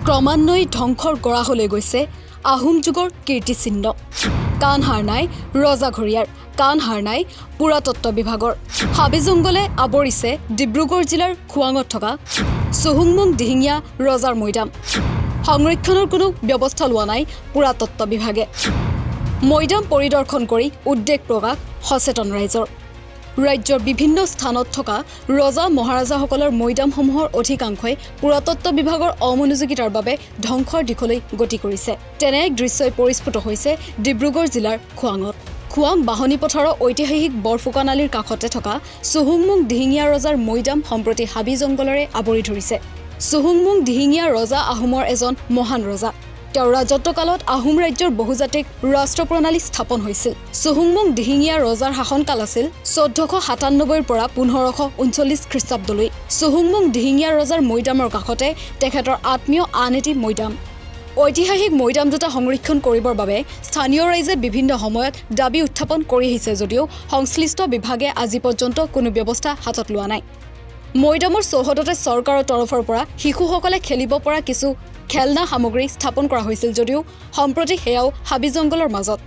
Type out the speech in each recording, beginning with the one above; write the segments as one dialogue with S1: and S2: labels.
S1: ক্ৰমান্বয়ে ধ্বংসৰ গৰাহলৈ গৈছে আহোম যুগৰ কীৰ্তিচিহ্ন। কাণ হাৰ নাই ৰজাঘৰীয়াৰ, কাণ হাৰ নাই পুৰাতত্ত্ব বিভাগৰ। হাবি জংঘলে আৱৰিছে ডিব্ৰুগড় জিলাৰ খোৱাঙত থকা চুহুংমুং দিহিঙীয়া ৰজাৰ মৈদাম। সংৰক্ষণৰ কোনো ব্যৱস্থা লোৱা নাই পুৰাতত্ত্ব বিভাগে। মৈদাম পৰিদৰ্শন কৰি উদ্বেগ প্ৰকাশ সচেতন ৰাইজৰ। ৰাজ্যৰ বিভিন্ন স্থানত থকা ৰজা মহাৰাজাসকলৰ মৈদামসমূহৰ অধিকাংশই পুৰাতত্ত্ব বিভাগৰ অমনোযোগিতাৰ বাবে ধ্বংসৰ দিশলৈ গতি কৰিছে। তেনে এক দৃশ্যই পৰিস্ফুট হৈছে ডিব্ৰুগড় জিলাৰ খোৱাঙত। খোৱাং বাহনী পথাৰৰ ঐতিহাসিক বৰফুকান আলিৰ কাষতে থকা চুহুংমুং দিহিঙীয়া ৰজাৰ মৈদাম সম্প্ৰতি হাবি জংঘলেৰে আৱৰি ধৰিছে। চুহুংমুং দিহিঙীয়া ৰজা আহোমৰ এজন মহান ৰজা। তেওঁৰ ৰাজত্বকালত আহোম ৰাজ্যৰ বহুজাতিক ৰাষ্ট্ৰ প্ৰণালী স্থাপন হৈছিল। চুহুংমুং দিহিঙীয়া ৰজাৰ শাসনকাল আছিল 1497 পৰা 1539 খ্ৰীষ্টাব্দলৈ। চুহুংমুং দিহিঙীয়া ৰজাৰ মৈদামৰ কাষতে তেখেতৰ আত্মীয় আন এটি মৈদাম। ঐতিহাসিক মৈদাম দুটা সংৰক্ষণ কৰিবৰ বাবে স্থানীয় ৰাইজে বিভিন্ন সময়ত দাবী উত্থাপন কৰি আহিছে যদিও সংশ্লিষ্ট বিভাগে আজি পৰ্যন্ত কোনো ব্যৱস্থা হাতত লোৱা নাই। মৈদামৰ চৌহদতে চৰকাৰৰ তৰফৰ পৰা শিশুসকলে খেলিব পৰা কিছু খেলনা সামগ্ৰী স্থাপন কৰা হৈছিল যদিও সম্প্ৰতি সেয়াও হাবি জংঘলৰ মাজত।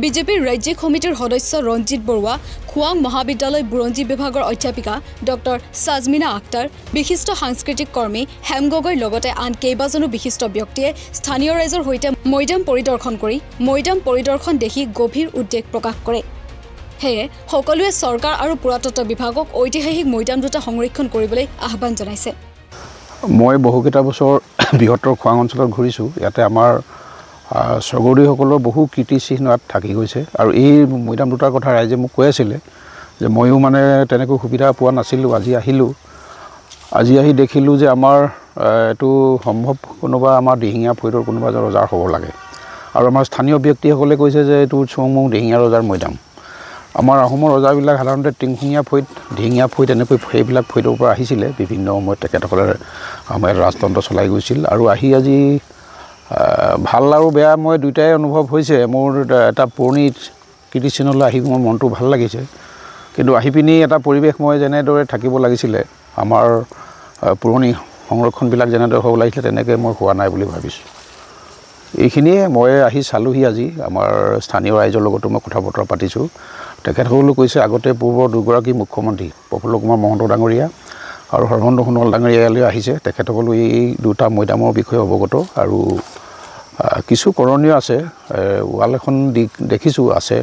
S1: বিজেপিৰ ৰাজ্যিক সমিতিৰ সদস্য ৰঞ্জিত বৰুৱা, খোৱাং মহাবিদ্যালয় বুৰঞ্জী বিভাগৰ অধ্যাপিকা ডক্টৰ সাজমিনা আক্তাৰ, বিশিষ্ট সাংস্কৃতিক কৰ্মী হেম গগৈৰ লগতে আন কেইবাজনো বিশিষ্ট ব্যক্তিয়ে স্থানীয় ৰাইজৰ সৈতে মৈদাম পৰিদৰ্শন কৰি মৈদাম পৰিদৰ্শন দেখি গভীৰ উদ্বেগ প্ৰকাশ কৰে। সেয়ে সকলোৱে চৰকাৰ আৰু পুৰাতত্ত্ব বিভাগক ঐতিহাসিক মৈদাম দুটা সংৰক্ষণ কৰিবলৈ আহ্বান জনাইছে।
S2: মই বহুকেইটা বছৰ বৃহত্তৰ খোৱাং অঞ্চলত ঘূৰিছোঁ। ইয়াতে আমাৰ স্বৰ্গদেউসকলৰ বহু কীৰ্তিচিহ্ন ইয়াত থাকি গৈছে আৰু এই মৈদাম দুটাৰ কথা ৰাইজে মোক কৈ আছিলে যে ময়ো মানে তেনেকৈ সুবিধা পোৱা নাছিলোঁ। আজি আহিলোঁ, আজি আহি দেখিলোঁ যে আমাৰ এইটো সম্ভৱ কোনোবা আমাৰ দিহিঙীয়া ফৈদৰ কোনোবা এজন ৰজাৰ হ'ব লাগে আৰু আমাৰ স্থানীয় ব্যক্তিসকলে কৈছে যে এইটো চুহুংমুং দিহিঙীয়া ৰজাৰ মৈদাম। আমাৰ আহোমৰ ৰজাবিলাক সাধাৰণতে টিংখুঙীয়া ফৈদ, দিহিঙীয়া ফৈদ এনেকৈ সেইবিলাক ফৈদৰ পৰা আহিছিলে। বিভিন্ন সময়ত তেখেতসকলে আমাৰ ৰাজতন্ত্ৰ চলাই গৈছিল আৰু আহি আজি ভাল আৰু বেয়া মই দুয়োটাই অনুভৱ হৈছে। মোৰ এটা পুৰণি কীৰ্তিচিহ্নলৈ আহি মোৰ মনটো ভাল লাগিছে, কিন্তু আহি পিনি এটা পৰিৱেশ মই যেনেদৰে থাকিব লাগিছিলে, আমাৰ পুৰণি সংৰক্ষণবিলাক যেনেদৰে হ'ব লাগিছিলে তেনেকৈ মই হোৱা নাই বুলি ভাবিছোঁ। এইখিনিয়ে মই আহি চালোঁহি। আজি আমাৰ স্থানীয় ৰাইজৰ লগতো মই কথা বতৰা পাতিছোঁ। তেখেতসকলেও কৈছে আগতে পূৰ্বৰ দুগৰাকী মুখ্যমন্ত্ৰী প্ৰফুল্ল কুমাৰ মহন্ত ডাঙৰীয়া আৰু সৰ্বানন্দ সোণোৱাল ডাঙৰীয়া ইয়ালৈ আহিছে। তেখেতসকলো এই দুটা মৈদামৰ বিষয়ে অৱগত আৰু কিছু কৰণীয় আছে। ৱাল এখন দেখিছোঁ আছে,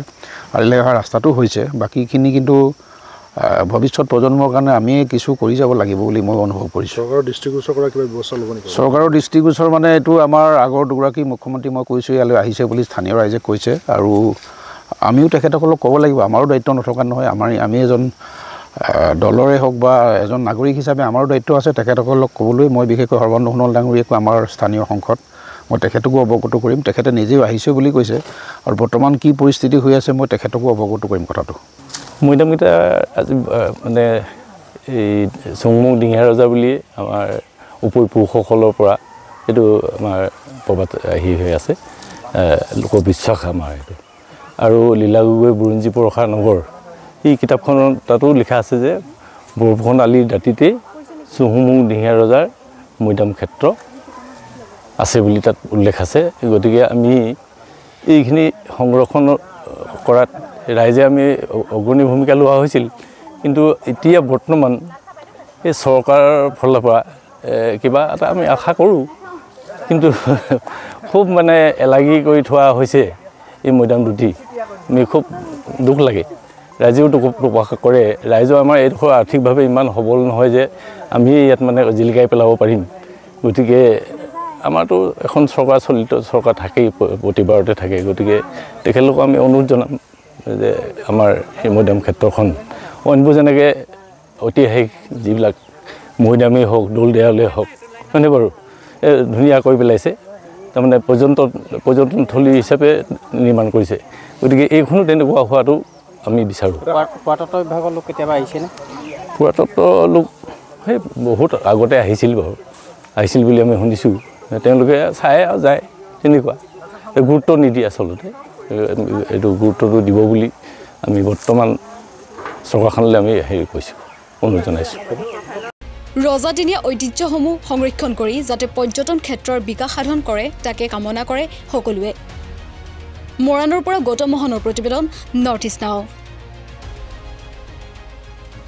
S2: আলিলৈ অহা ৰাস্তাটো হৈছে। বাকীখিনি কিন্তু ভৱিষ্যত প্ৰজন্মৰ কাৰণে আমি কিছু কৰি যাব লাগিব বুলি মই অনুভৱ কৰিছোঁ।
S3: চৰকাৰৰ দৃষ্টিগোচৰ কৰা কিবা ব্যৱস্থা ল'ব নেকি?
S2: চৰকাৰৰ দৃষ্টিগোচৰ মানে এইটো আমাৰ আগৰ দুগৰাকী মুখ্যমন্ত্ৰী মই কৈছোঁ ইয়ালৈ আহিছে বুলি স্থানীয় ৰাইজে কৈছে আৰু আমিও তেখেতসকলক ক'ব লাগিব। আমাৰো দায়িত্ব নথকা নহয়। আমি এজন দলৰে হওক বা এজন নাগৰিক হিচাপে আমাৰো দায়িত্ব আছে তেখেতসকলক ক'বলৈ। মই বিশেষকৈ সৰ্বানন্দ সোণোৱাল ডাঙৰীয়াকো আমাৰ স্থানীয় সংসদ মই তেখেতকো অৱগত কৰিম। তেখেতে নিজেও আহিছে বুলি কৈছে আৰু বৰ্তমান কি পৰিস্থিতি হৈ আছে মই তেখেতকো অৱগত কৰিম কথাটো।
S4: মৈদামকেইটা আজি মানে এই চুহুংমুং দিহিঙীয়া ৰজা বুলি আমাৰ উপৰিপুৰুষসকলৰ পৰা এইটো আমাৰ প্ৰবাদ আহি হৈ আছে, লোকবিশ্বাস আমাৰ এইটো। আৰু লীলা গগৈ বুৰঞ্জী পৰশা নগৰ এই কিতাপখনত তাতো লিখা আছে যে বৰফুকন আলিৰ দাঁতিতেই চুহুংমুং দিহিঙীয়া ৰজাৰ মৈদাম ক্ষেত্ৰ আছে বুলি তাত উল্লেখ আছে। গতিকে আমি এইখিনি সংৰক্ষণ কৰাত ৰাইজে আমি অগ্ৰণী ভূমিকা লোৱা হৈছিল, কিন্তু এতিয়া বৰ্তমান এই চৰকাৰৰ ফালৰ পৰা কিবা এটা আমি আশা কৰোঁ, কিন্তু খুব মানে এলাগি কৰি থোৱা হৈছে এই মৈদাম দুটি। আমি খুব দুখ লাগে, ৰাইজেও দুখ প্ৰকাশ কৰে। ৰাইজৰ আমাৰ এইডোখৰ আৰ্থিকভাৱে ইমান সবল নহয় যে আমি ইয়াত মানে জিলিকাই পেলাব পাৰিম। গতিকে আমাৰতো এখন চৰকাৰ চলিত চৰকাৰ থাকেই, প্ৰতিবাৰতে থাকে। গতিকে তেখেতলোকক আমি অনুৰোধ জনাম যে আমাৰ এই মৈদাম ক্ষেত্ৰখন অইনবোৰ যেনেকৈ ঐতিহাসিক যিবিলাক মৈদামেই হওক, দৌল দেৱালয়েই হওক, হয়নে বাৰু, ধুনীয়া কৰি পেলাইছে। তাৰমানে পৰ্যটনথলী হিচাপে নিৰ্মাণ কৰিছে। গতিকে এইখনো তেনেকুৱা হোৱাটো আমি বিচাৰোঁ।
S5: পুৰাতত্ত্ব বিভাগৰ লোক কেতিয়াবা আহিছেনে?
S4: পুৰাতত্ত্ব লোক সেই বহুত আগতে আহিছিল বাৰু, আহিছিল বুলি আমি শুনিছোঁ। তেওঁলোকে চাই আৰু যায়, তেনেকুৱা গুৰুত্ব নিদিয়ে আচলতে। এইটো গুৰুত্বটো দিব বুলি আমি বৰ্তমান চৰকাৰখনলৈ আমি হেৰি কৰিছোঁ, অনুৰোধ জনাইছোঁ।
S1: ৰজাদিনীয়া ঐতিহ্যসমূহ সংৰক্ষণ কৰি যাতে পৰ্যটন ক্ষেত্ৰৰ বিকাশ সাধন কৰে তাকে কামনা কৰে সকলোৱে। মৰাণৰ পৰা গৌতম মোহনৰ প্ৰতিবেদন নৰ্থ ইষ্ট নাও।